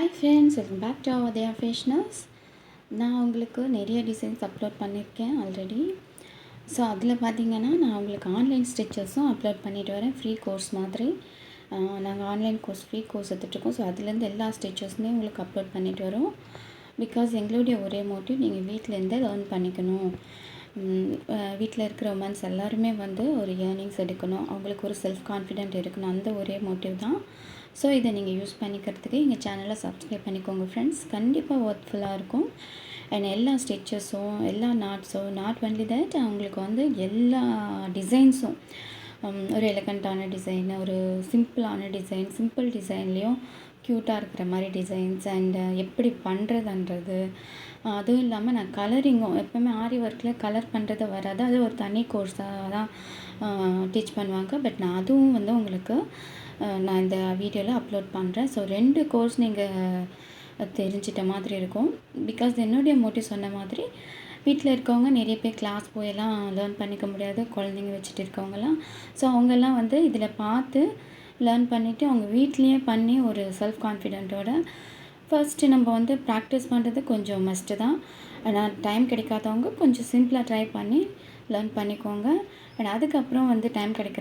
Hi friends, welcome back to அவதயா fashioners. நான் உங்களுக்கு நிறைய டிசைன்ஸ் அப்லோட் பண்ணியிருக்கேன் ஆல்ரெடி. ஸோ அதில் பார்த்தீங்கன்னா நான் உங்களுக்கு ஆன்லைன் ஸ்டிச்சஸும் அப்லோட் பண்ணிட்டு வரேன், ஃப்ரீ கோர்ஸ் மாதிரி. நாங்கள் ஆன்லைன் கோர்ஸ் ஃப்ரீ கோர்ஸ் எடுத்துகிட்ருக்கோம். ஸோ அதுலேருந்து எல்லா ஸ்டிச்சஸுமே உங்களுக்கு அப்லோட் பண்ணிட்டு வரோம். பிகாஸ் எங்களுடைய ஒரே மோட்டிவ் நீங்கள் வீட்டிலேருந்தே லேர்ன் பண்ணிக்கணும். வீட்டில் இருக்கிற உமன்ஸ் எல்லாருமே வந்து ஒரு ஏர்னிங்ஸ் எடுக்கணும், அவங்களுக்கு ஒரு செல்ஃப் கான்ஃபிடென்ட் இருக்கணும், அந்த ஒரே மோட்டிவ் தான். ஸோ இதை நீங்கள் யூஸ் பண்ணிக்கிறதுக்கு எங்கள் சேனலை சப்ஸ்கிரைப் பண்ணிக்கோங்க ஃப்ரெண்ட்ஸ். கண்டிப்பாக ஒர்த்ஃபுல்லாக இருக்கும். அண்ட் எல்லா ஸ்டிச்சஸும் எல்லா நாட்ஸும் நாட் ஒன்லி தட், அவங்களுக்கு வந்து எல்லா டிசைன்ஸும் ஒரு எலகண்ட்டான டிசைன், ஒரு சிம்பிளான டிசைன், சிம்பிள் டிசைன்லேயும் க்யூட்டாக இருக்கிற மாதிரி டிசைன்ஸ் அண்டு எப்படி பண்ணுறதுன்றது. அதுவும் இல்லாமல் நான் கலரிங்கும் எப்போவுமே ஆரி ஒர்க்கில் கலர் பண்ணுறது வராது, அது ஒரு தனி கோர்ஸாக தான் டீச் பண்ணுவாங்க. பட் நான் அதுவும் வந்து உங்களுக்கு நான் இந்த வீடியோவில் அப்லோட் பண்ணுறேன். ஸோ 2 கோர்ஸ் நீங்கள் தெரிஞ்சிட்ட மாதிரி இருக்கும். பிகாஸ் என்னுடைய மோட்டிவ் சொன்ன மாதிரி வீட்டில் இருக்கவங்க நிறைய பேர் கிளாஸ் போயெல்லாம் லேர்ன் பண்ணிக்க முடியாது, குழந்தைங்க வச்சுட்டு இருக்கவங்கலாம். ஸோ அவங்கெல்லாம் வந்து இதில் பார்த்து லேர்ன் பண்ணிவிட்டு அவங்க வீட்லேயே பண்ணி ஒரு செல்ஃப் கான்ஃபிடென்ட்டோட ஃபர்ஸ்ட்டு நம்ம வந்து ப்ராக்டிஸ் பண்ணுறது கொஞ்சம் மஸ்ட்டு தான். ஆனால் டைம் கிடைக்காதவங்க கொஞ்சம் சிம்பிளாக ட்ரை பண்ணி லேர்ன் பண்ணிக்கோங்க. அண்ட் அதுக்கப்புறம் வந்து டைம் கிடைக்கிற